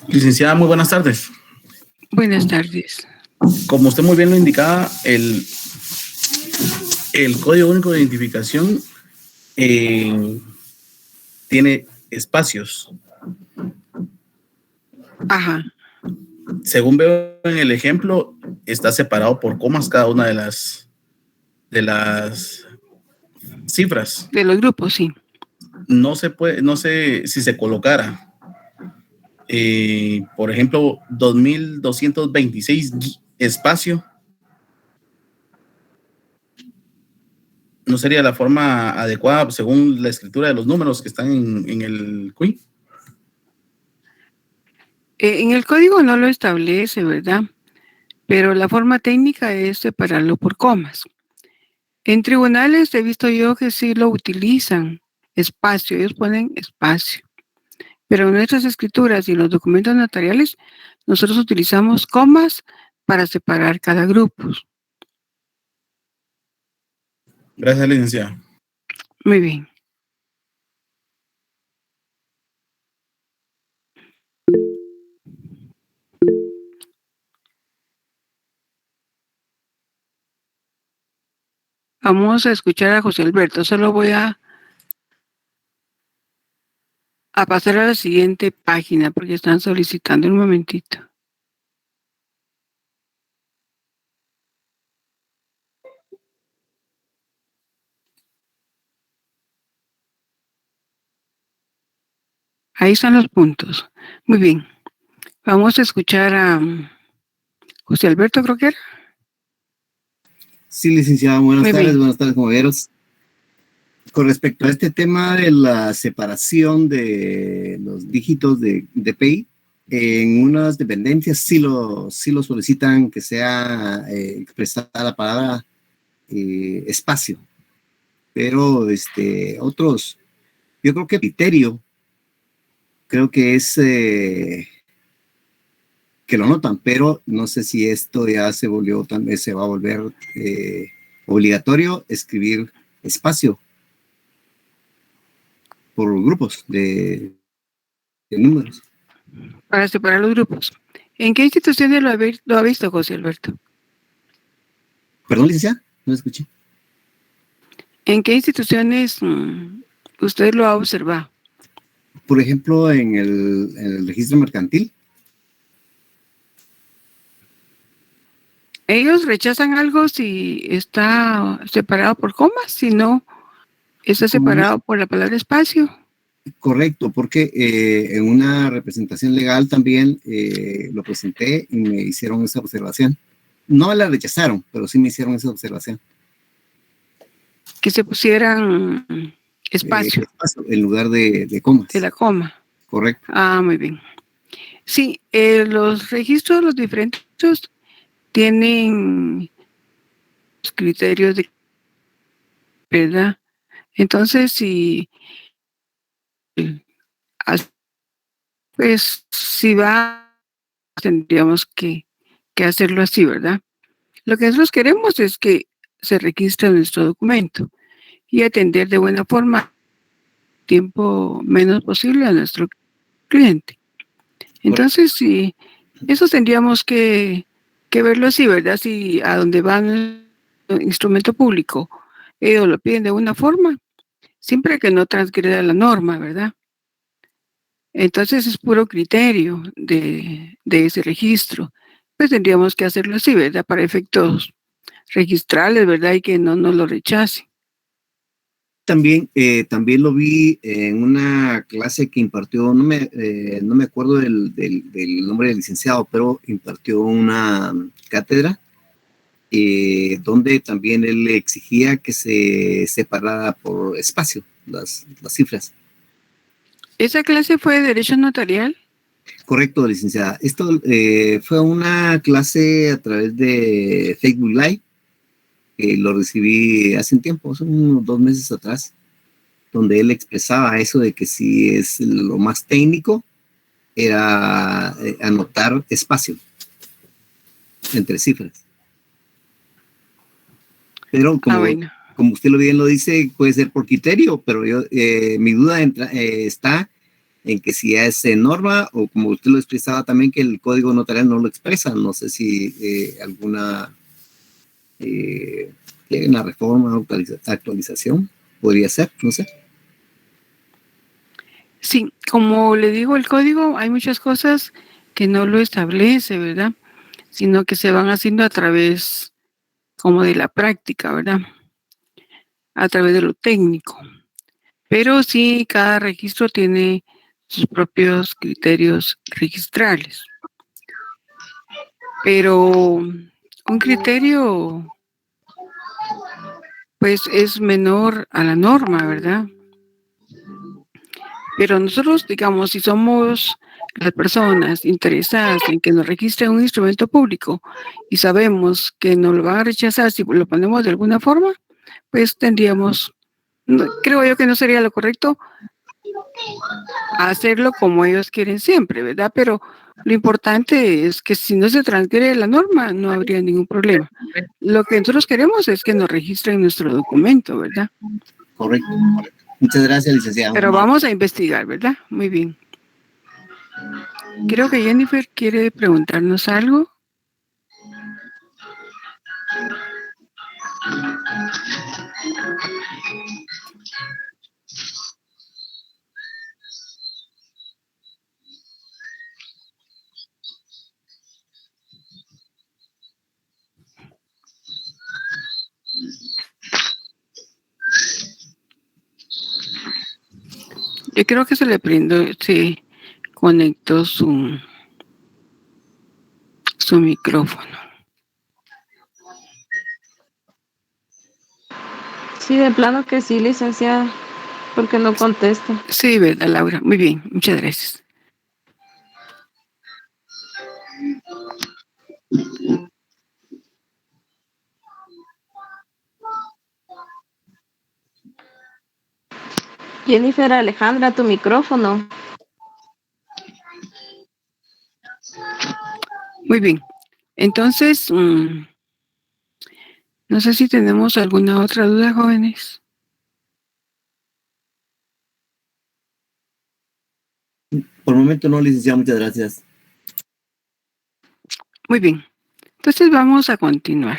Licenciada, muy buenas tardes. Buenas tardes. Como usted muy bien lo indicaba, el Código Único de Identificación tiene espacios. Ajá. Según veo en el ejemplo, está separado por comas cada una de las cifras. De los grupos, sí. No sé si se colocara, por ejemplo, 2226 espacio. ¿No sería la forma adecuada según la escritura de los números que están en el CUI? En el código no lo establece, ¿verdad? Pero la forma técnica es separarlo por comas. En tribunales he visto yo que sí lo utilizan, espacio, ellos ponen espacio. Pero en nuestras escrituras y en los documentos notariales, nosotros utilizamos comas para separar cada grupo. Gracias, licenciada. Muy bien. Vamos a escuchar a José Alberto. Solo voy a pasar a la siguiente página porque están solicitando un momentito. Ahí están los puntos. Muy bien. Vamos a escuchar a José Alberto, creo que era. Sí, licenciada, buenas tardes, compañeros. Con respecto a este tema de la separación de los dígitos de DPI, en unas dependencias sí lo solicitan que sea expresada la palabra espacio, pero otros, yo creo que criterio, creo que es que lo notan, pero no sé si esto ya se va a volver obligatorio escribir espacio por grupos de números. Para separar los grupos. ¿En qué instituciones lo ha visto, José Alberto? Perdón, licenciada, no escuché. ¿En qué instituciones usted lo ha observado? Por ejemplo, en el registro mercantil. Ellos rechazan algo si está separado por comas, si no está separado por la palabra espacio. Correcto, porque en una representación legal también lo presenté y me hicieron esa observación. No la rechazaron, pero sí me hicieron esa observación. Que se pusieran espacio. Espacio en lugar de comas. De la coma. Correcto. Ah, muy bien. Sí, los registros, los diferentes tienen criterios de verdad. Entonces, si pues si va, tendríamos que hacerlo así, ¿verdad? Lo que nosotros queremos es que se registre nuestro documento y atender de buena forma tiempo menos posible a nuestro cliente. Entonces, sí, eso tendríamos que verlo así, ¿verdad? Si a donde va el instrumento público, ellos lo piden de una forma, siempre que no transgreda la norma, ¿verdad? Entonces es puro criterio de ese registro. Pues tendríamos que hacerlo así, ¿verdad? Para efectos registrales, ¿verdad? Y que no nos lo rechace. También lo vi en una clase que impartió, no me acuerdo del nombre del licenciado, pero impartió una cátedra donde también él le exigía que se separara por espacio las cifras. ¿Esa clase fue de Derecho Notarial? Correcto, licenciada. Esto fue una clase a través de Facebook Live. Lo recibí hace un tiempo, son unos 2 meses atrás, donde él expresaba eso de que si es lo más técnico, era anotar espacio entre cifras. Pero como usted bien lo dice, puede ser por criterio, pero mi duda está en que si es norma o como usted lo expresaba también que el código notarial no lo expresa. No sé si alguna una reforma o actualización podría ser, no sé. Sí, como le digo, el código, hay muchas cosas que no lo establece, ¿verdad? Sino que se van haciendo a través como de la práctica, ¿verdad? A través de lo técnico. Pero sí, cada registro tiene sus propios criterios registrales. Pero un criterio, pues, es menor a la norma, ¿verdad? Pero nosotros, digamos, si somos las personas interesadas en que nos registren un instrumento público y sabemos que nos lo van a rechazar si lo ponemos de alguna forma, pues tendríamos, creo yo que no sería lo correcto hacerlo como ellos quieren siempre, ¿verdad? Pero lo importante es que si no se transgrede la norma, no habría ningún problema. Lo que nosotros queremos es que nos registren nuestro documento, ¿verdad? Correcto. Muchas gracias, licenciado. Pero vamos a investigar, ¿verdad? Muy bien. Creo que Jennifer quiere preguntarnos algo. Yo creo que se conectó su micrófono. Sí, de plano que sí, licenciada, porque no contesta. Sí, ¿verdad, Laura? Muy bien, muchas gracias. Jennifer Alejandra, tu micrófono. Muy bien. Entonces, no sé si tenemos alguna otra duda, jóvenes. Por el momento no, licenciado, muchas gracias. Muy bien. Entonces vamos a continuar.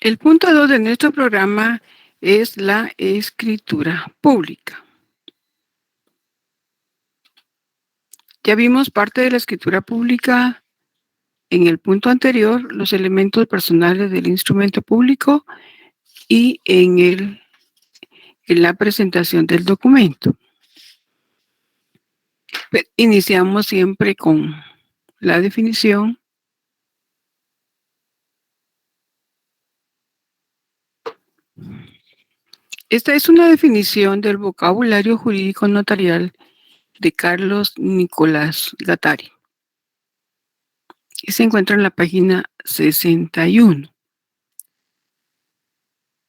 El punto 2 de nuestro programa es la escritura pública. Ya vimos parte de la escritura pública en el punto anterior, los elementos personales del instrumento público y en la presentación del documento. Iniciamos siempre con la definición. Esta es una definición del vocabulario jurídico notarial de Carlos Nicolás Gattari. Y se encuentra en la página 61.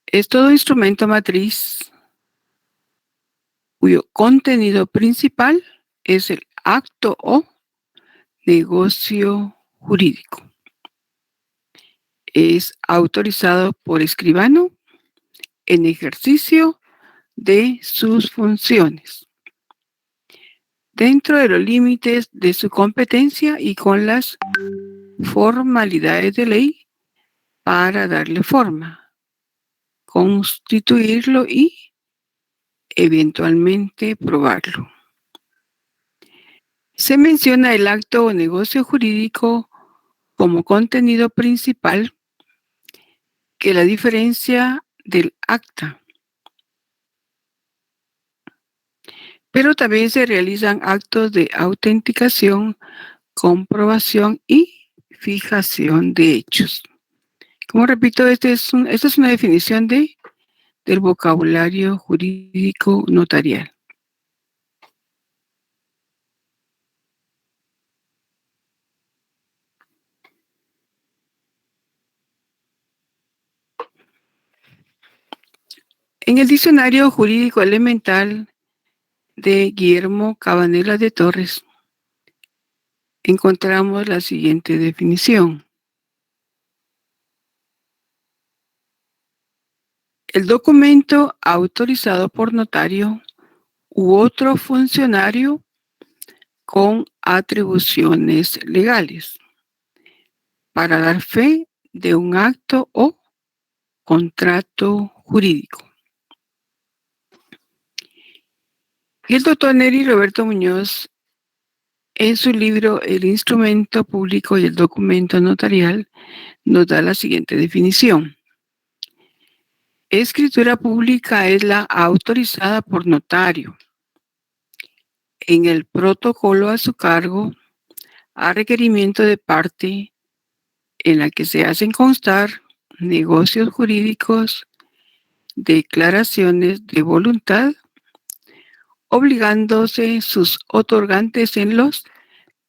Es todo instrumento matriz cuyo contenido principal es el acto o negocio jurídico. Es autorizado por escribano en ejercicio de sus funciones, dentro de los límites de su competencia y con las formalidades de ley para darle forma, constituirlo y eventualmente probarlo. Se menciona el acto o negocio jurídico como contenido principal, que la diferencia del acta pero también se realizan actos de autenticación, comprobación y fijación de hechos. Como repito, esta es una definición del vocabulario jurídico notarial. En el Diccionario Jurídico Elemental de Guillermo Cabanela de Torres, encontramos la siguiente definición. El documento autorizado por notario u otro funcionario con atribuciones legales para dar fe de un acto o contrato jurídico. Y el doctor Neri Roberto Muñoz, en su libro El instrumento público y el documento notarial, nos da la siguiente definición. Escritura pública es la autorizada por notario en el protocolo a su cargo a requerimiento de parte en la que se hacen constar negocios jurídicos, declaraciones de voluntad, obligándose sus otorgantes en los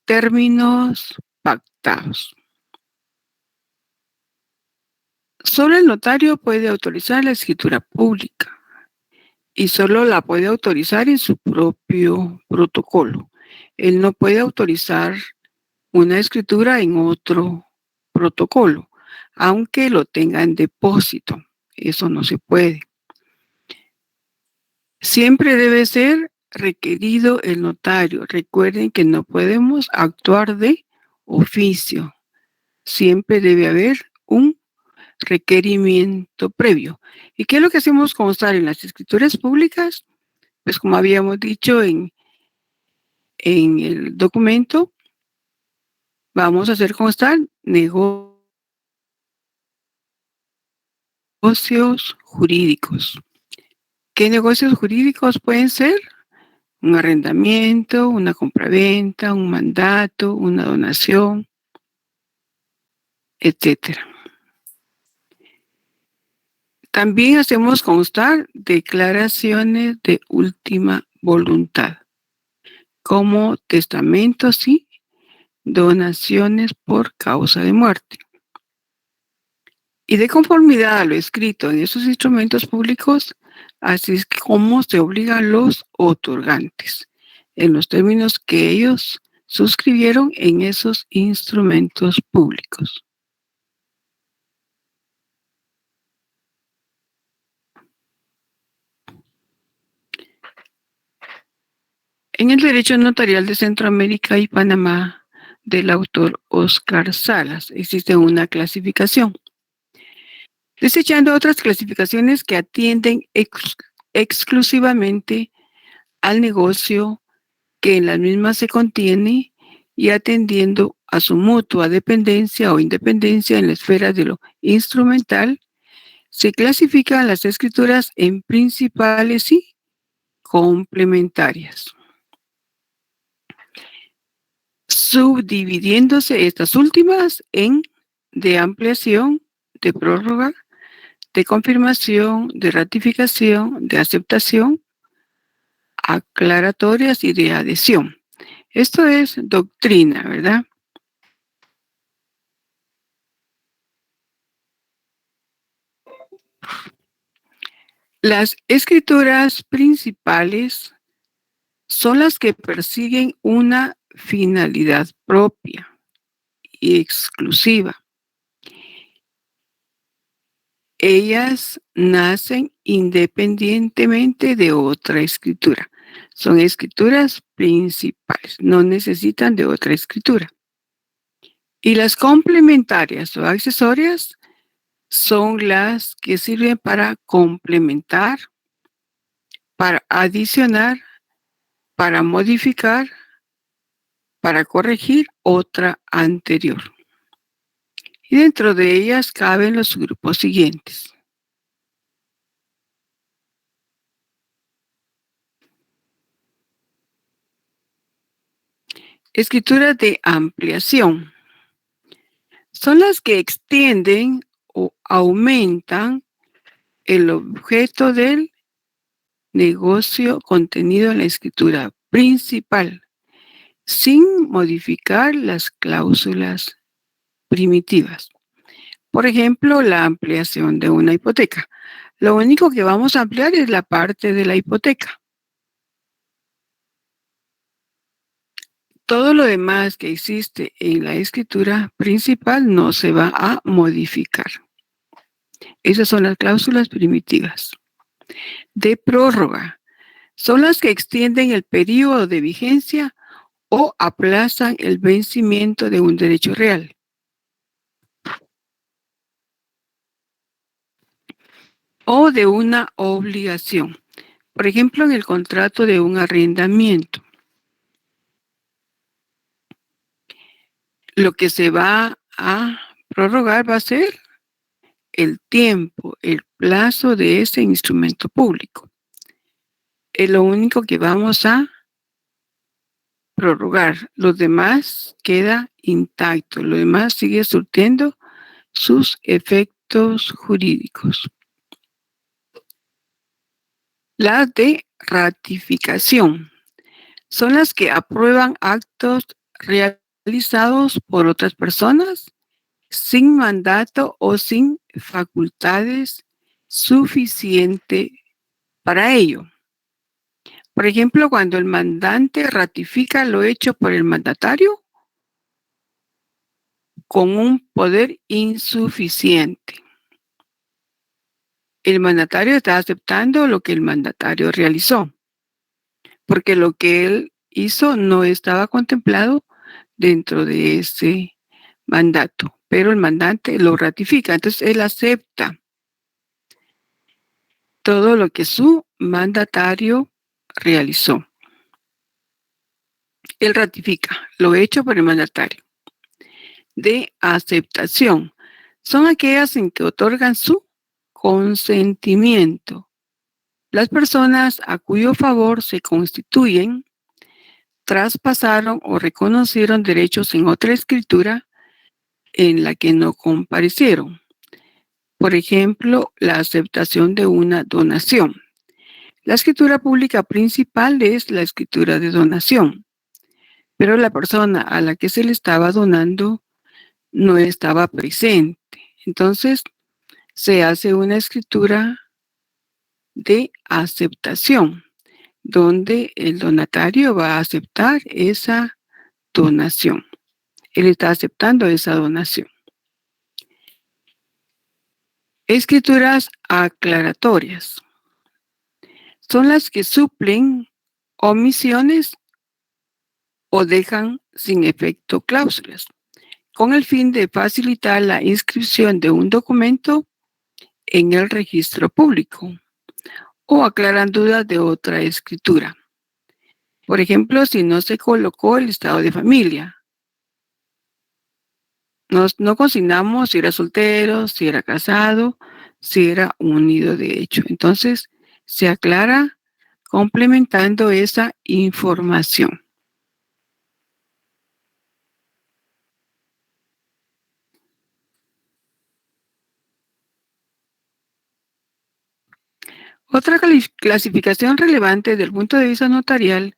términos pactados. Solo el notario puede autorizar la escritura pública y solo la puede autorizar en su propio protocolo. Él no puede autorizar una escritura en otro protocolo, aunque lo tenga en depósito. Eso no se puede. Siempre debe ser requerido el notario. Recuerden que no podemos actuar de oficio. Siempre debe haber un requerimiento previo. ¿Y qué es lo que hacemos constar en las escrituras públicas? Pues como habíamos dicho en el documento, vamos a hacer constar negocios jurídicos. ¿Qué negocios jurídicos pueden ser? Un arrendamiento, una compraventa, un mandato, una donación, etc. También hacemos constar declaraciones de última voluntad, como testamentos y donaciones por causa de muerte. Y de conformidad a lo escrito en esos instrumentos públicos, así es como se obligan a los otorgantes, en los términos que ellos suscribieron en esos instrumentos públicos. En el derecho notarial de Centroamérica y Panamá del autor Oscar Salas existe una clasificación, desechando otras clasificaciones que atienden exclusivamente al negocio que en las mismas se contiene y atendiendo a su mutua dependencia o independencia en la esfera de lo instrumental, se clasifican las escrituras en principales y complementarias, subdividiéndose estas últimas en de ampliación, de prórroga, de confirmación, de ratificación, de aceptación, aclaratorias y de adhesión. Esto es doctrina, ¿verdad? Las escrituras principales son las que persiguen una finalidad propia y exclusiva. Ellas nacen independientemente de otra escritura. Son escrituras principales, no necesitan de otra escritura. Y las complementarias o accesorias son las que sirven para complementar, para adicionar, para modificar, para corregir otra anterior. Y dentro de ellas caben los grupos siguientes. Escrituras de ampliación son las que extienden o aumentan el objeto del negocio contenido en la escritura principal, sin modificar las cláusulas primitivas. Por ejemplo, la ampliación de una hipoteca. Lo único que vamos a ampliar es la parte de la hipoteca. Todo lo demás que existe en la escritura principal no se va a modificar. Esas son las cláusulas primitivas. De prórroga. Son las que extienden el periodo de vigencia o aplazan el vencimiento de un derecho real. O de una obligación. Por ejemplo, en el contrato de un arrendamiento. Lo que se va a prorrogar va a ser el tiempo, el plazo de ese instrumento público. Es lo único que vamos a prorrogar. Lo demás queda intacto. Lo demás sigue surtiendo sus efectos jurídicos. Las de ratificación son las que aprueban actos realizados por otras personas sin mandato o sin facultades suficientes para ello. Por ejemplo, cuando el mandante ratifica lo hecho por el mandatario con un poder insuficiente. El mandatario está aceptando lo que el mandatario realizó, porque lo que él hizo no estaba contemplado dentro de ese mandato, pero el mandante lo ratifica, entonces él acepta todo lo que su mandatario realizó. Él ratifica lo hecho por el mandatario. De aceptación son aquellas en que otorgan su consentimiento. Las personas a cuyo favor se constituyen traspasaron o reconocieron derechos en otra escritura en la que no comparecieron. Por ejemplo, la aceptación de una donación. La escritura pública principal es la escritura de donación, pero la persona a la que se le estaba donando no estaba presente. Entonces, se hace una escritura de aceptación, donde el donatario va a aceptar esa donación. Él está aceptando esa donación. Escrituras aclaratorias son las que suplen omisiones o dejan sin efecto cláusulas, con el fin de facilitar la inscripción de un documento en el registro público o aclaran dudas de otra escritura. Por ejemplo, si no se colocó el estado de familia, no consignamos si era soltero, si era casado, si era unido de hecho. Entonces, se aclara complementando esa información. Otra clasificación relevante desde el punto de vista notarial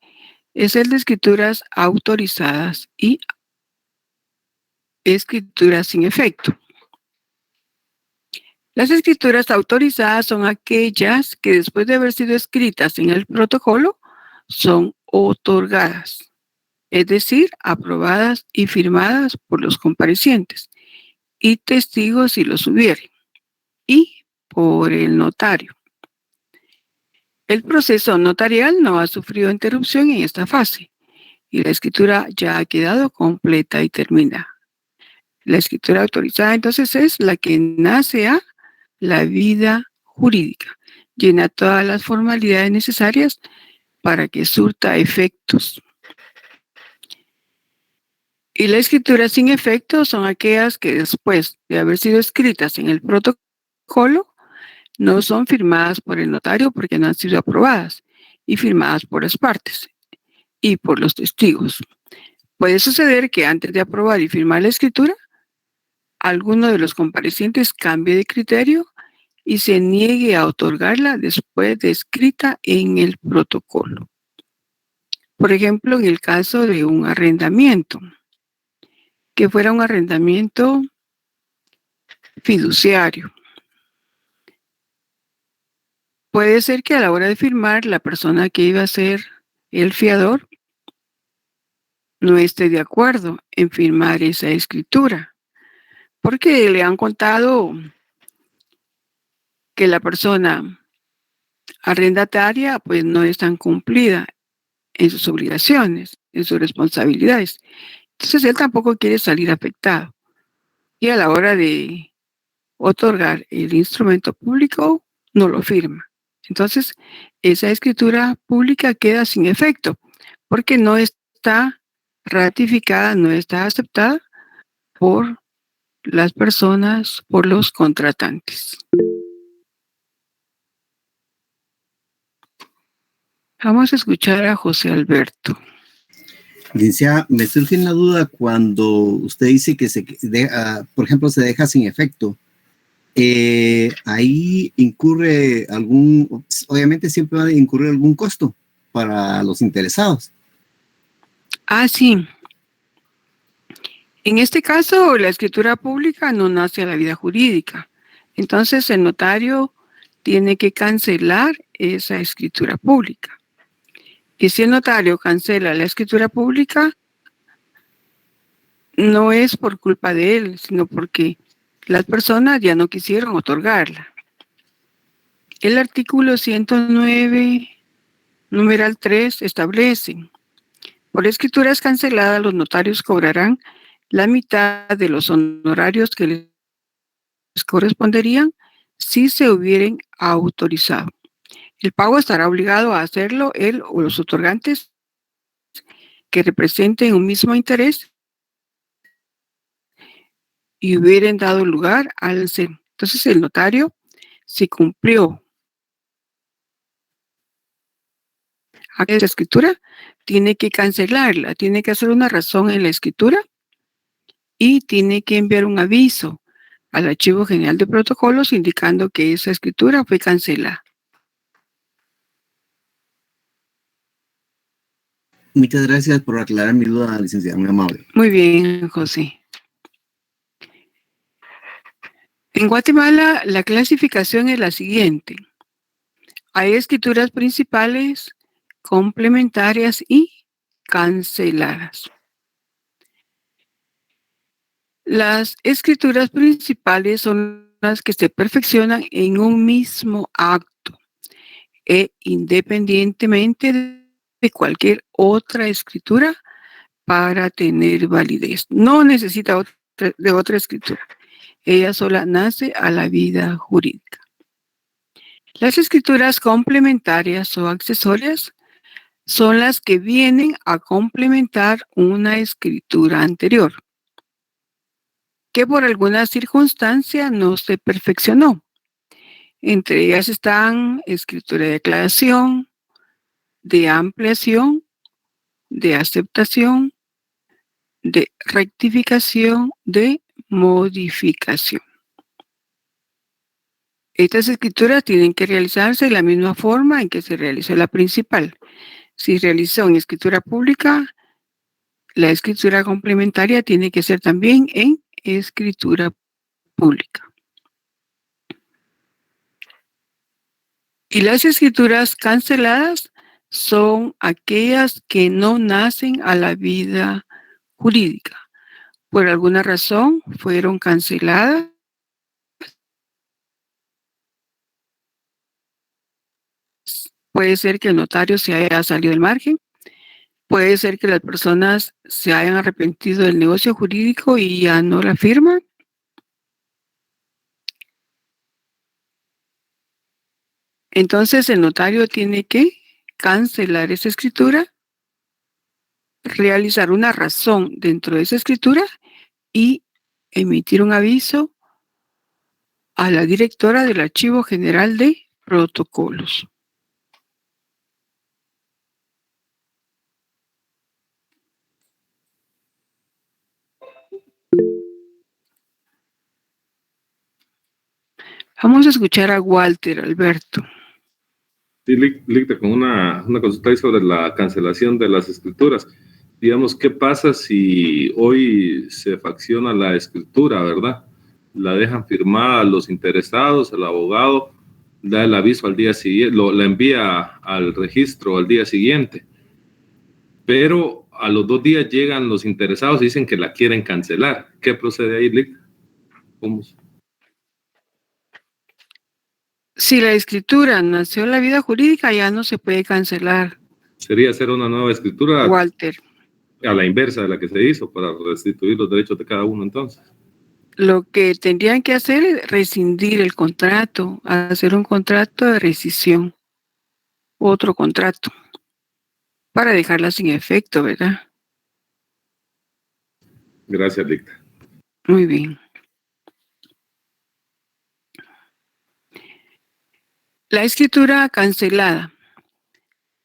es el de escrituras autorizadas y escrituras sin efecto. Las escrituras autorizadas son aquellas que después de haber sido escritas en el protocolo son otorgadas, es decir, aprobadas y firmadas por los comparecientes y testigos si los hubiere, y por el notario. El proceso notarial no ha sufrido interrupción en esta fase y la escritura ya ha quedado completa y terminada. La escritura autorizada entonces es la que nace a la vida jurídica, llena todas las formalidades necesarias para que surta efectos. Y la escritura sin efecto son aquellas que después de haber sido escritas en el protocolo no son firmadas por el notario porque no han sido aprobadas y firmadas por las partes y por los testigos, Puede suceder que antes de aprobar y firmar la escritura, alguno de los comparecientes cambie de criterio y se niegue a otorgarla después de escrita en el protocolo. Por ejemplo, en el caso de un arrendamiento, que fuera un arrendamiento fiduciario. Puede ser que a la hora de firmar, la persona que iba a ser el fiador no esté de acuerdo en firmar esa escritura, porque le han contado que la persona arrendataria pues no es tan cumplida en sus obligaciones, en sus responsabilidades. Entonces él tampoco quiere salir afectado. Y a la hora de otorgar el instrumento público, no lo firma. Entonces, esa escritura pública queda sin efecto, porque no está ratificada, no está aceptada por las personas, por los contratantes. Vamos a escuchar a José Alberto. Licenciada, me surge una duda cuando usted dice que por ejemplo, se deja sin efecto. Ahí incurre obviamente siempre va a incurrir algún costo para los interesados. Sí. En este caso, la escritura pública no nace a la vida jurídica. Entonces, el notario tiene que cancelar esa escritura pública. Y si el notario cancela la escritura pública, no es por culpa de él, sino porque las personas ya no quisieron otorgarla. El artículo 109, numeral 3, establece: por escrituras canceladas, los notarios cobrarán la mitad de los honorarios que les corresponderían si se hubieran autorizado. El pago estará obligado a hacerlo él o los otorgantes que representen un mismo interés y hubieran dado lugar al ser. Entonces el notario, si cumplió esa escritura, tiene que cancelarla, tiene que hacer una razón en la escritura y tiene que enviar un aviso al Archivo General de Protocolos indicando que esa escritura fue cancelada. Muchas gracias por aclarar mi duda, licenciada, muy amable. Muy bien, José. En Guatemala, la clasificación es la siguiente. Hay escrituras principales, complementarias y canceladas. Las escrituras principales son las que se perfeccionan en un mismo acto e independientemente de cualquier otra escritura para tener validez. No necesita de otra escritura. Ella sola nace a la vida jurídica. Las escrituras complementarias o accesorias son las que vienen a complementar una escritura anterior, que por alguna circunstancia no se perfeccionó. Entre ellas están escritura de declaración, de ampliación, de aceptación, de rectificación, de modificación. Estas escrituras tienen que realizarse de la misma forma en que se realizó la principal. Si realizó en escritura pública, la escritura complementaria tiene que ser también en escritura pública. Y las escrituras canceladas son aquellas que no nacen a la vida jurídica. Por alguna razón fueron canceladas. Puede ser que el notario se haya salido del margen. Puede ser que las personas se hayan arrepentido del negocio jurídico y ya no la firman. Entonces el notario tiene que cancelar esa escritura, realizar una razón dentro de esa escritura y emitir un aviso a la directora del Archivo General de Protocolos. Vamos a escuchar a Walter, Alberto. Sí, Licta, con una consulta ahí sobre la cancelación de las escrituras. Digamos, ¿qué pasa si hoy se facciona la escritura, verdad? La dejan firmada los interesados, el abogado da el aviso al día siguiente, la envía al registro al día siguiente, pero a los 2 días llegan los interesados y dicen que la quieren cancelar. ¿Qué procede ahí, Licta? ¿Cómo? Si la escritura nació en la vida jurídica, ya no se puede cancelar, Sería hacer una nueva escritura Walter. a la inversa de la que se hizo para restituir los derechos de cada uno entonces. Lo que tendrían que hacer es rescindir el contrato, hacer un contrato de rescisión, otro contrato, para dejarla sin efecto, ¿verdad? Gracias, Licta. Muy bien. La escritura cancelada.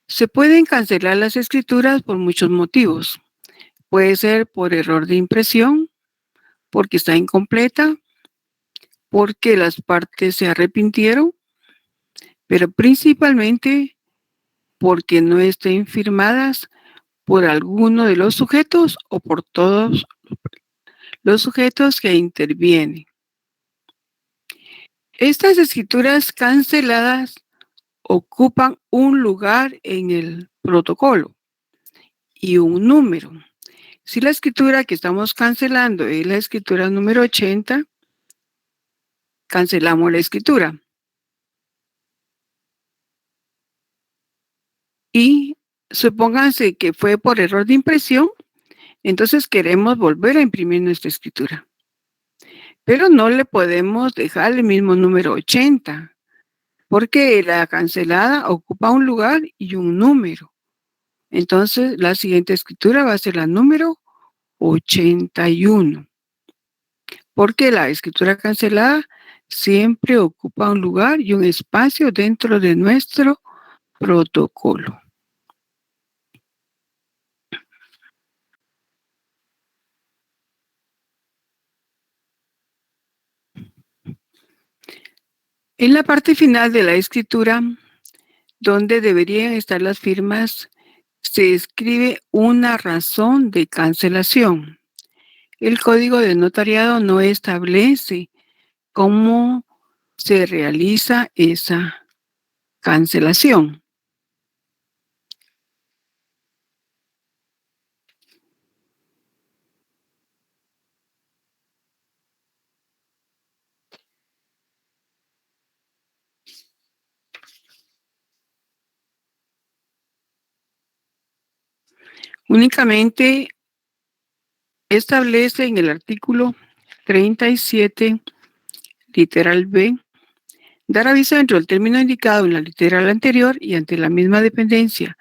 Se pueden cancelar las escrituras por muchos motivos. Puede ser por error de impresión, porque está incompleta, porque las partes se arrepintieron, pero principalmente porque no estén firmadas por alguno de los sujetos o por todos los sujetos que intervienen. Estas escrituras canceladas ocupan un lugar en el protocolo y un número. Si la escritura que estamos cancelando es la escritura número 80, cancelamos la escritura. Y supónganse que fue por error de impresión, entonces queremos volver a imprimir nuestra escritura. Pero no le podemos dejar el mismo número 80, porque la cancelada ocupa un lugar y un número. Entonces, la siguiente escritura va a ser la número 81, porque la escritura cancelada siempre ocupa un lugar y un espacio dentro de nuestro protocolo. En la parte final de la escritura, donde deberían estar las firmas, se escribe una razón de cancelación. El código de notariado no establece cómo se realiza esa cancelación. Únicamente establece en el artículo 37, literal B, dar aviso dentro del término indicado en la literal anterior y ante la misma dependencia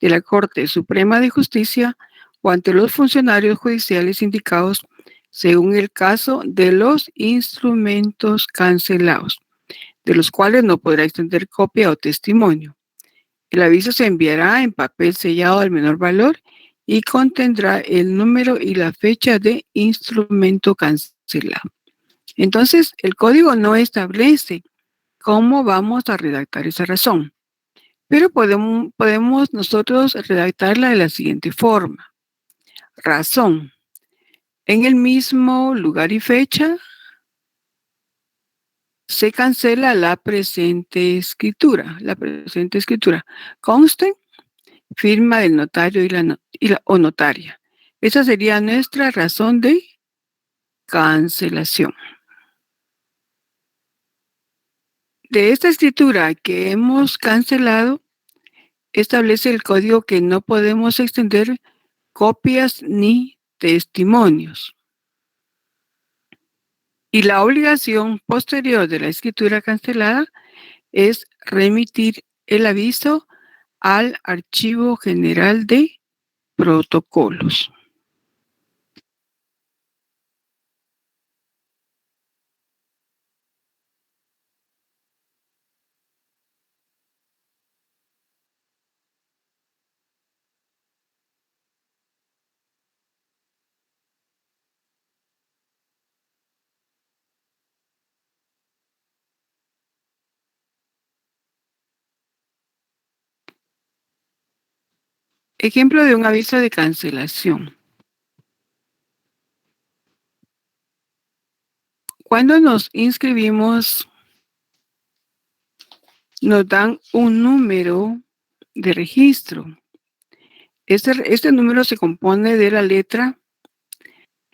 de la Corte Suprema de Justicia o ante los funcionarios judiciales indicados según el caso de los instrumentos cancelados, de los cuales no podrá extender copia o testimonio. El aviso se enviará en papel sellado al menor valor y contendrá el número y la fecha de instrumento cancelado. Entonces, el código no establece cómo vamos a redactar esa razón, pero podemos nosotros redactarla de la siguiente forma. Razón. En el mismo lugar y fecha se cancela la presente escritura. La presente escritura conste firma del notario o notaria. Esa sería nuestra razón de cancelación. De esta escritura que hemos cancelado, establece el código que no podemos extender copias ni testimonios. Y la obligación posterior de la escritura cancelada es remitir el aviso al Archivo General de Protocolos. Ejemplo de un aviso de cancelación. Cuando nos inscribimos, nos dan un número de registro. Este número se compone de la letra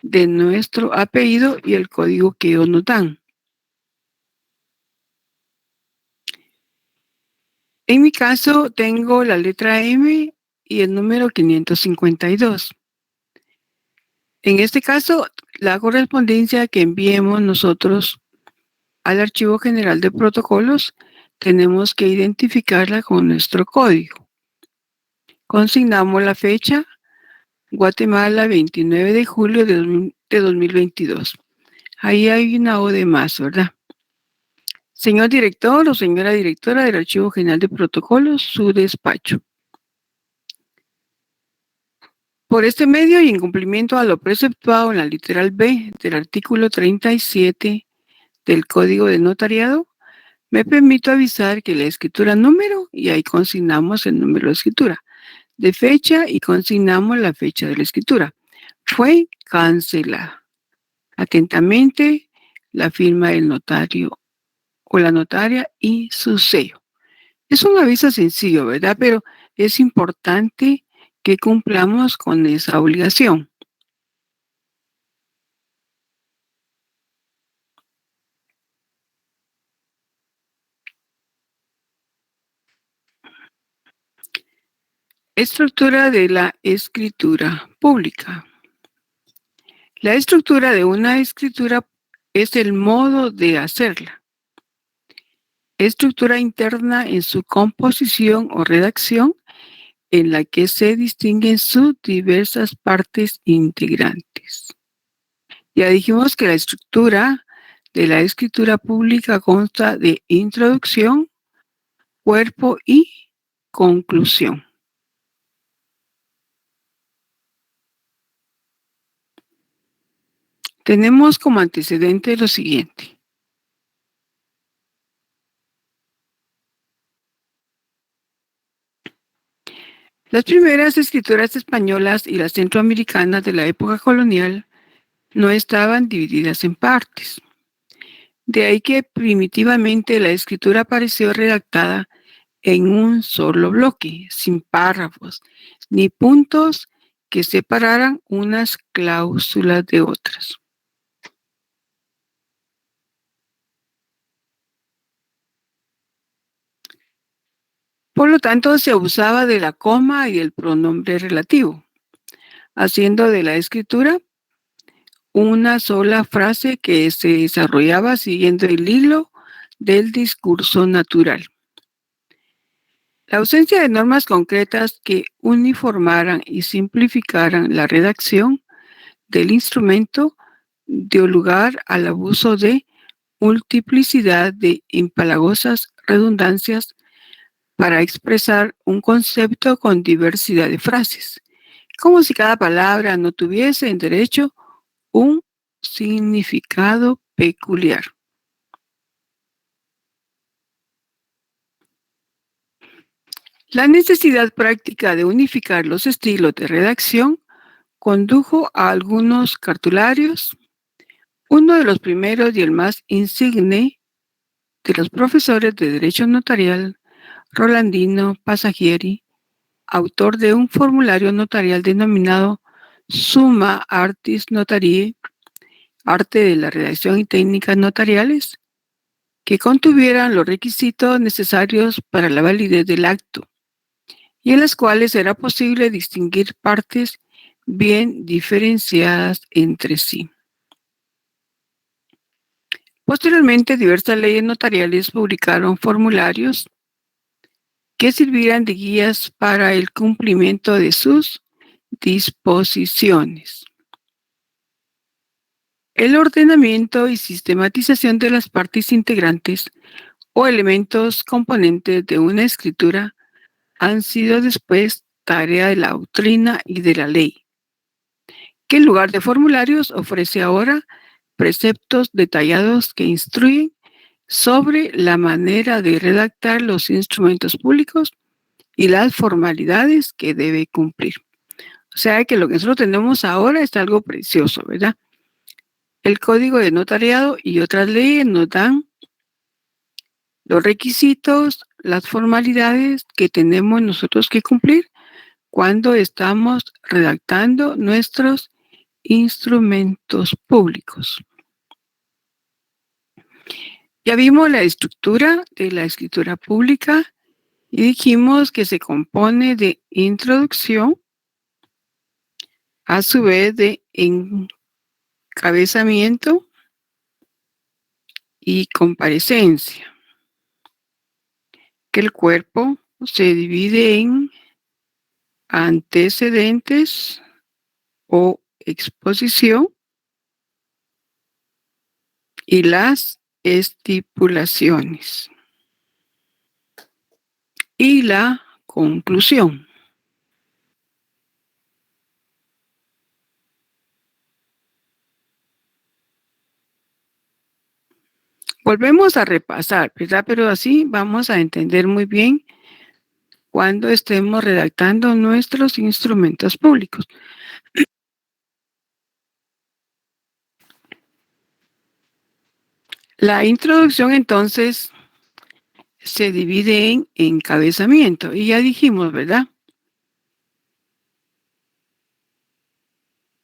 de nuestro apellido y el código que ellos nos dan. En mi caso, tengo la letra M y el número 552. En este caso, la correspondencia que enviemos nosotros al Archivo General de Protocolos, tenemos que identificarla con nuestro código. Consignamos la fecha, Guatemala, 29 de julio de 2022. Ahí hay una O de más, ¿verdad? Señor director o señora directora del Archivo General de Protocolos, su despacho. Por este medio y en cumplimiento a lo preceptuado en la literal B del artículo 37 del Código de Notariado, me permito avisar que la escritura número, y ahí consignamos el número de escritura, de fecha y consignamos la fecha de la escritura, fue cancelada. Atentamente, la firma del notario o la notaria y su sello. Es un aviso sencillo, ¿verdad? Pero es importante que cumplamos con esa obligación. Estructura de la escritura pública. La estructura de una escritura es el modo de hacerla. Estructura interna en su composición o redacción en la que se distinguen sus diversas partes integrantes. Ya dijimos que la estructura de la escritura pública consta de introducción, cuerpo y conclusión. Tenemos como antecedente lo siguiente. Las primeras escrituras españolas y las centroamericanas de la época colonial no estaban divididas en partes. De ahí que primitivamente la escritura apareció redactada en un solo bloque, sin párrafos, ni puntos que separaran unas cláusulas de otras. Por lo tanto, se abusaba de la coma y del pronombre relativo, haciendo de la escritura una sola frase que se desarrollaba siguiendo el hilo del discurso natural. La ausencia de normas concretas que uniformaran y simplificaran la redacción del instrumento dio lugar al abuso de multiplicidad de empalagosas redundancias para expresar un concepto con diversidad de frases, como si cada palabra no tuviese en derecho un significado peculiar. La necesidad práctica de unificar los estilos de redacción condujo a algunos cartularios. Uno de los primeros y el más insigne de los profesores de Derecho Notarial, Rolandino Passagieri, autor de un formulario notarial denominado Summa Artis Notariae, arte de la redacción y técnicas notariales, que contuvieran los requisitos necesarios para la validez del acto, y en las cuales era posible distinguir partes bien diferenciadas entre sí. Posteriormente, diversas leyes notariales publicaron formularios que sirvieran de guías para el cumplimiento de sus disposiciones. El ordenamiento y sistematización de las partes integrantes o elementos componentes de una escritura han sido después tarea de la doctrina y de la ley, que en lugar de formularios ofrece ahora preceptos detallados que instruyen sobre la manera de redactar los instrumentos públicos y las formalidades que debe cumplir. O sea que lo que nosotros tenemos ahora es algo precioso, ¿verdad? El Código de Notariado y otras leyes nos dan los requisitos, las formalidades que tenemos nosotros que cumplir cuando estamos redactando nuestros instrumentos públicos. Ya vimos la estructura de la escritura pública y dijimos que se compone de introducción, a su vez de encabezamiento y comparecencia, que el cuerpo se divide en antecedentes o exposición y las estipulaciones y la conclusión. Volvemos a repasar, ¿verdad? Pero así vamos a entender muy bien cuando estemos redactando nuestros instrumentos públicos. La introducción entonces se divide en encabezamiento y ya dijimos, ¿verdad?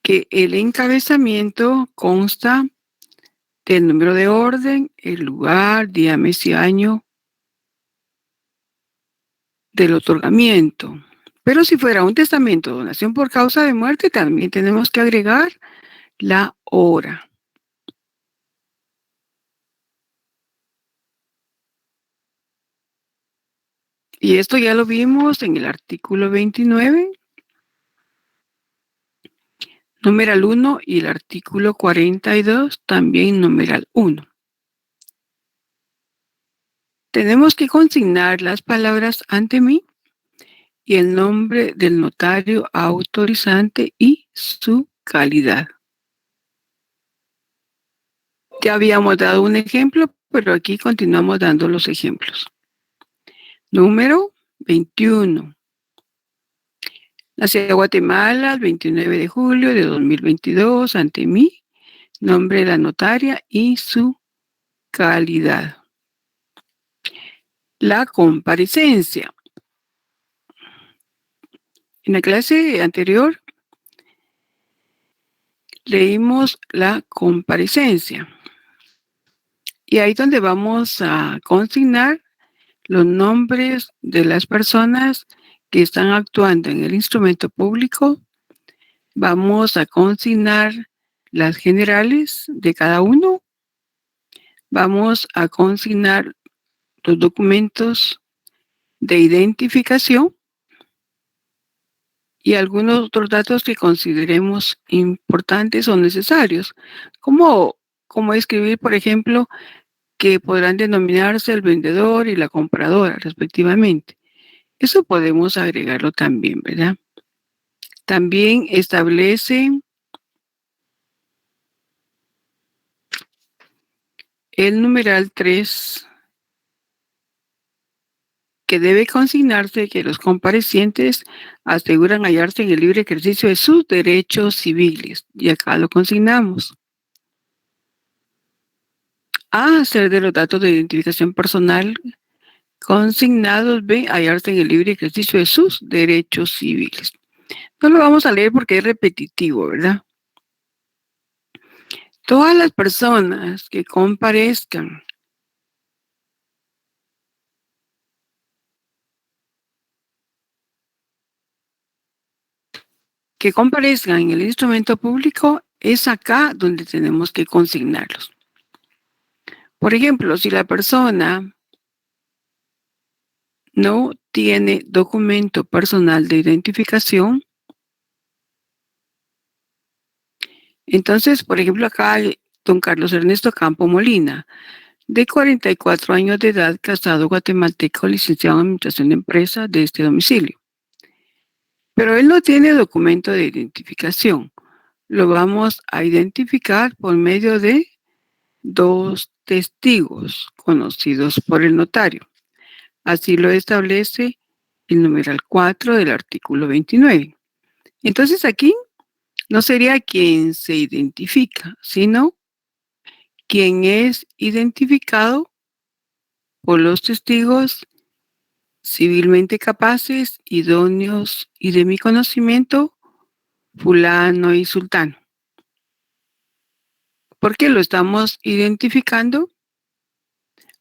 Que el encabezamiento consta del número de orden, el lugar, día, mes y año del otorgamiento. Pero si fuera un testamento o donación por causa de muerte, también tenemos que agregar la hora. Y esto ya lo vimos en el artículo 29, numeral 1, y el artículo 42, también numeral 1. Tenemos que consignar las palabras ante mí y el nombre del notario autorizante y su calidad. Ya habíamos dado un ejemplo, pero aquí continuamos dando los ejemplos. Número 21. Nací en Guatemala el 29 de julio de 2022. Ante mí, nombre de la notaria y su calidad. La comparecencia. En la clase anterior leímos la comparecencia. Y ahí donde vamos a consignar los nombres de las personas que están actuando en el instrumento público. Vamos a consignar las generales de cada uno. Vamos a consignar los documentos de identificación y algunos otros datos que consideremos importantes o necesarios, como escribir, por ejemplo, que podrán denominarse el vendedor y la compradora, respectivamente. Eso podemos agregarlo también, ¿verdad? También establece el numeral 3 que debe consignarse que los comparecientes aseguran hallarse en el libre ejercicio de sus derechos civiles. Y acá lo consignamos. A, ser de los datos de identificación personal consignados. B, hallarse en el libre ejercicio de sus derechos civiles. No lo vamos a leer porque es repetitivo, ¿verdad? Todas las personas que comparezcan en el instrumento público, es acá donde tenemos que consignarlos. Por ejemplo, si la persona no tiene documento personal de identificación, entonces, por ejemplo, acá hay don Carlos Ernesto Campo Molina, de 44 años de edad, casado guatemalteco, licenciado en Administración de Empresas de este domicilio. Pero él no tiene documento de identificación. Lo vamos a identificar por medio de 2 testigos conocidos por el notario. Así lo establece el numeral 4 del artículo 29. Entonces aquí no sería quien se identifica, sino quien es identificado por los testigos civilmente capaces, idóneos y de mi conocimiento, fulano y sultano. ¿Por qué lo estamos identificando?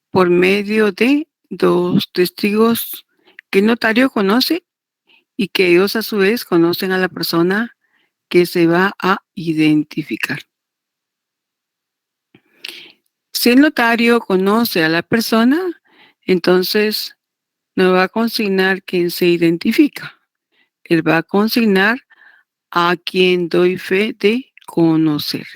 Por medio de dos testigos que el notario conoce y que ellos a su vez conocen a la persona que se va a identificar. Si el notario conoce a la persona, entonces no va a consignar quien se identifica. Él va a consignar a quien doy fe de conocer.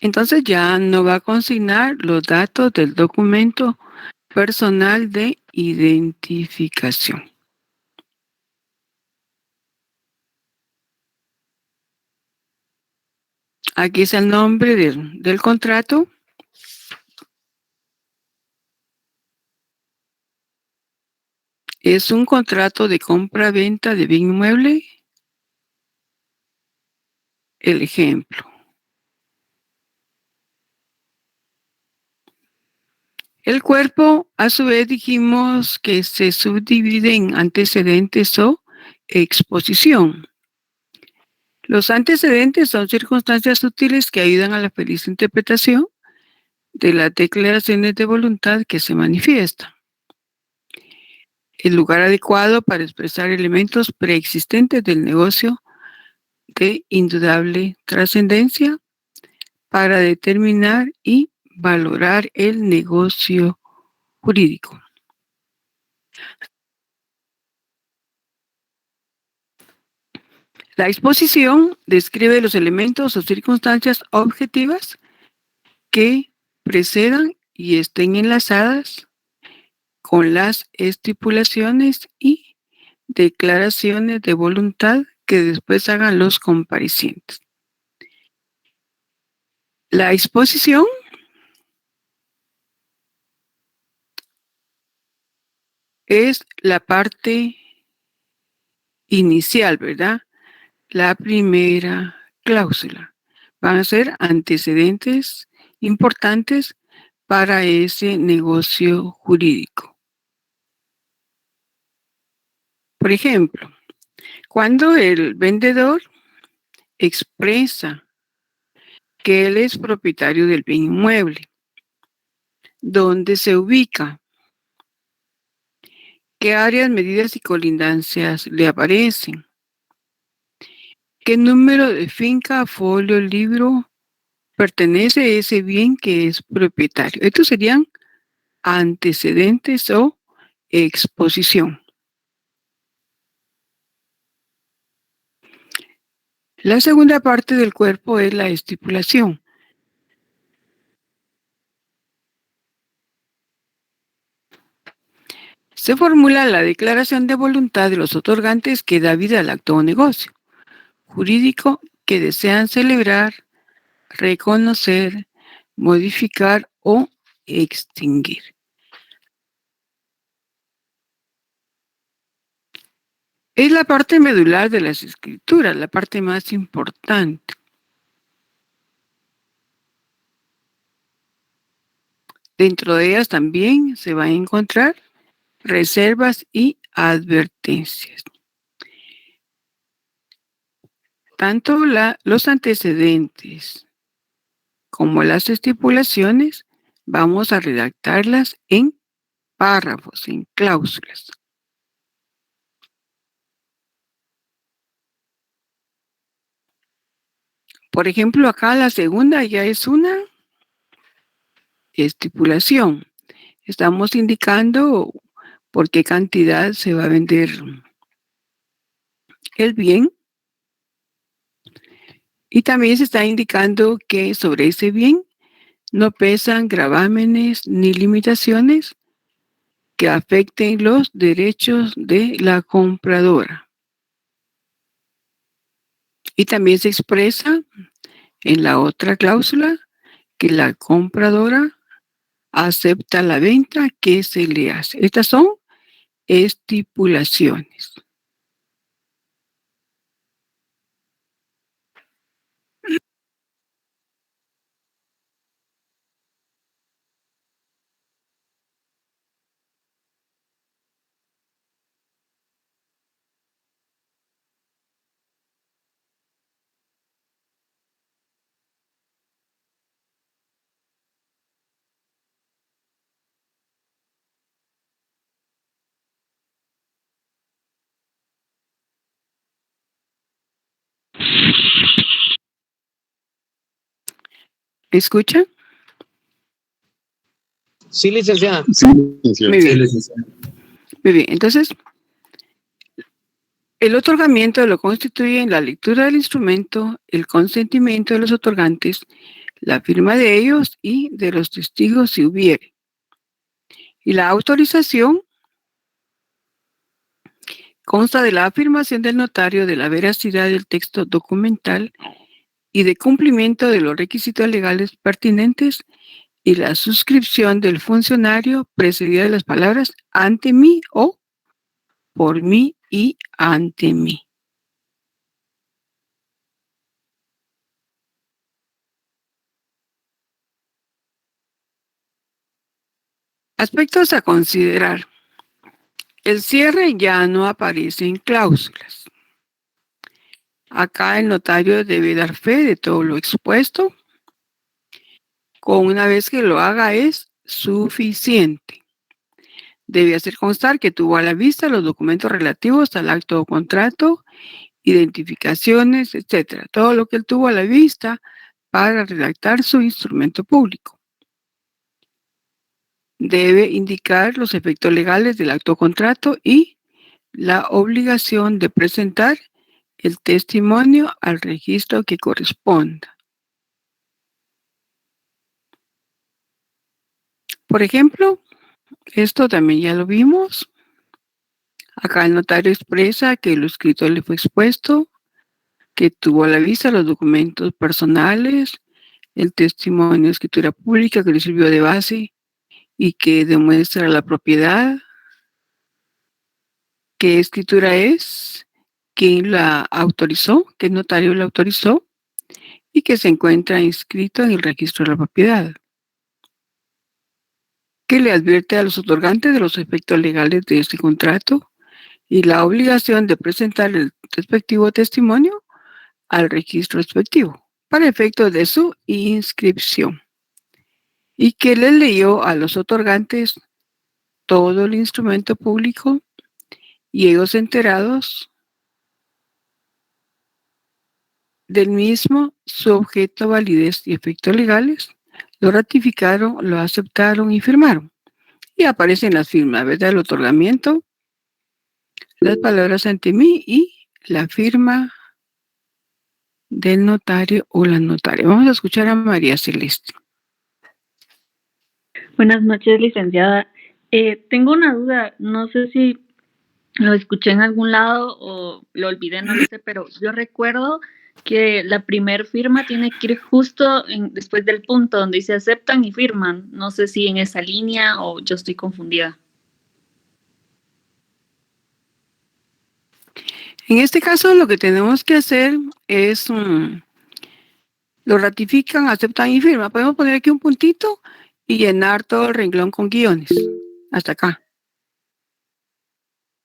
Entonces ya no va a consignar los datos del documento personal de identificación. Aquí es el nombre del contrato. Es un contrato de compra-venta de bien inmueble. El ejemplo. El cuerpo, a su vez, dijimos que se subdivide en antecedentes o exposición. Los antecedentes son circunstancias útiles que ayudan a la feliz interpretación de las declaraciones de voluntad que se manifiestan. El lugar adecuado para expresar elementos preexistentes del negocio de indudable trascendencia para determinar y valorar el negocio jurídico. La exposición describe los elementos o circunstancias objetivas que precedan y estén enlazadas con las estipulaciones y declaraciones de voluntad que después hagan los comparecientes. La exposición es la parte inicial, ¿verdad? La primera cláusula. Van a ser antecedentes importantes para ese negocio jurídico. Por ejemplo, cuando el vendedor expresa que él es propietario del bien inmueble, dónde se ubica, qué áreas, medidas y colindancias le aparecen, qué número de finca, folio, libro pertenece a ese bien que es propietario. Estos serían antecedentes o exposición. La segunda parte del cuerpo es la estipulación. Se formula la declaración de voluntad de los otorgantes que da vida al acto o negocio jurídico que desean celebrar, reconocer, modificar o extinguir. Es la parte medular de las escrituras, la parte más importante. Dentro de ellas también se van a encontrar reservas y advertencias. Tanto los antecedentes como las estipulaciones vamos a redactarlas en párrafos, en cláusulas. Por ejemplo, acá la segunda ya es una estipulación. Estamos indicando por qué cantidad se va a vender el bien. Y también se está indicando que sobre ese bien no pesan gravámenes ni limitaciones que afecten los derechos de la compradora. Y también se expresa en la otra cláusula que la compradora acepta la venta que se le hace. Estas son estipulaciones. ¿Escuchan? Sí, licenciada. Muy bien. Muy bien. Entonces, el otorgamiento lo constituyen la lectura del instrumento, el consentimiento de los otorgantes, la firma de ellos y de los testigos si hubiere. Y la autorización consta de la afirmación del notario de la veracidad del texto documental y de cumplimiento de los requisitos legales pertinentes y la suscripción del funcionario precedida de las palabras ante mí o por mí y ante mí. Aspectos a considerar. El cierre ya no aparece en cláusulas. Acá el notario debe dar fe de todo lo expuesto. Con una vez que lo haga es suficiente. Debe hacer constar que tuvo a la vista los documentos relativos al acto o contrato, identificaciones, etcétera. Todo lo que él tuvo a la vista para redactar su instrumento público. Debe indicar los efectos legales del acto o contrato y la obligación de presentar el testimonio al registro que corresponda. Por ejemplo, esto también ya lo vimos. Acá el notario expresa que lo escrito le fue expuesto, que tuvo a la vista los documentos personales, el testimonio de escritura pública que le sirvió de base y que demuestra la propiedad, qué escritura es, quién la autorizó, qué notario la autorizó y que se encuentra inscrito en el registro de la propiedad, que le advierte a los otorgantes de los efectos legales de este contrato y la obligación de presentar el respectivo testimonio al registro respectivo para efectos de su inscripción y que le leyó a los otorgantes todo el instrumento público y ellos enterados del mismo, su objeto, validez y efectos legales, lo ratificaron, lo aceptaron y firmaron. Y aparecen las firmas, ¿verdad? El otorgamiento, las palabras ante mí y la firma del notario o la notaria. Vamos a escuchar a María Celeste. Buenas noches, licenciada. Tengo una duda, no sé si lo escuché en algún lado o lo olvidé, no lo sé, pero yo recuerdo que la primer firma tiene que ir justo después del punto donde dice aceptan y firman. No sé si en esa línea o yo estoy confundida. En este caso lo que tenemos que hacer es, lo ratifican, aceptan y firman. Podemos poner aquí un puntito y llenar todo el renglón con guiones, hasta acá.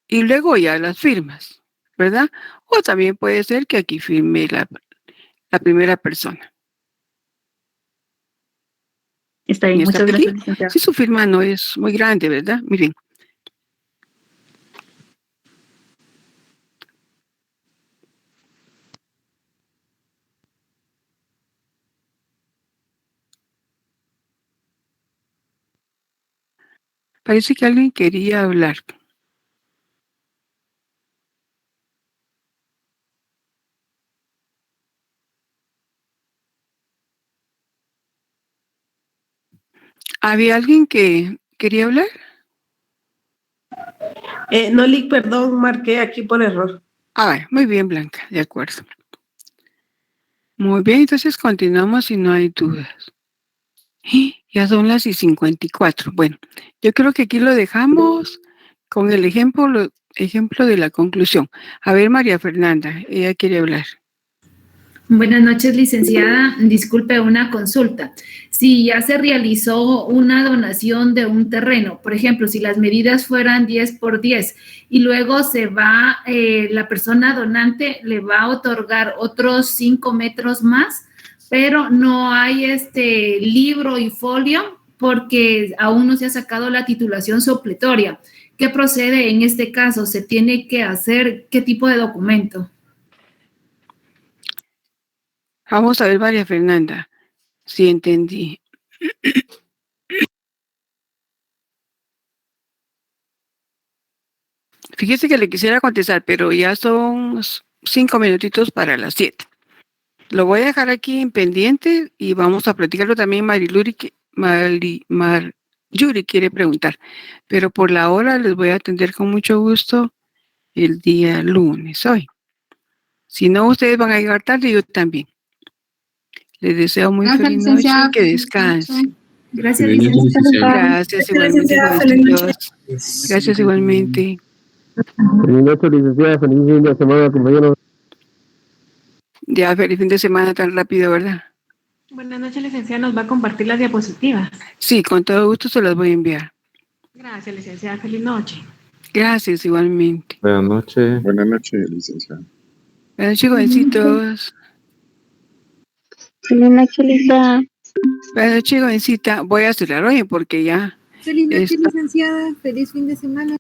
Y luego ya las firmas, ¿verdad? O también puede ser que aquí firme la primera persona. Está bien, muchas gracias, licenciada. Si su firma no es muy grande, ¿verdad? Miren. Parece que alguien quería hablar. ¿Había alguien que quería hablar? No, Lic, perdón, marqué aquí por error. Muy bien, Blanca, de acuerdo. Muy bien, entonces continuamos si no hay dudas. Ya son las y 54. Bueno, yo creo que aquí lo dejamos con el ejemplo de la conclusión. A ver, María Fernanda, ella quiere hablar. Buenas noches, licenciada. Disculpe, una consulta. Si ya se realizó una donación de un terreno, por ejemplo, si las medidas fueran 10 por 10 y luego se va, la persona donante le va a otorgar otros 5 metros más, pero no hay libro y folio porque aún no se ha sacado la titulación supletoria. ¿Qué procede en este caso? ¿Se tiene que hacer qué tipo de documento? Vamos a ver, María Fernanda, si entendí. Fíjese que le quisiera contestar, pero ya son 5 minutitos para las 7. Lo voy a dejar aquí en pendiente y vamos a platicarlo también. Yuri quiere preguntar, pero por la hora les voy a atender con mucho gusto el día lunes, hoy. Si no, ustedes van a llegar tarde, yo también. Les deseo muy feliz noche y que descansen. Gracias, licenciada. Gracias igualmente. Gracias igualmente. Feliz noche, licenciada. Feliz fin de semana, compañeros. Ya, feliz fin de semana tan rápido, ¿verdad? Buenas noches, licenciada. ¿Nos va a compartir las diapositivas? Sí, con todo gusto se las voy a enviar. Gracias, licenciada. Feliz noche. Gracias igualmente. Buenas noches. Buenas noches, licenciada. Buenas noches, jovencitos. Feliz noche, Lisa. Buenas noches, jovencita. Voy a cerrar hoy porque ya... Feliz noche, licenciada. Feliz fin de semana.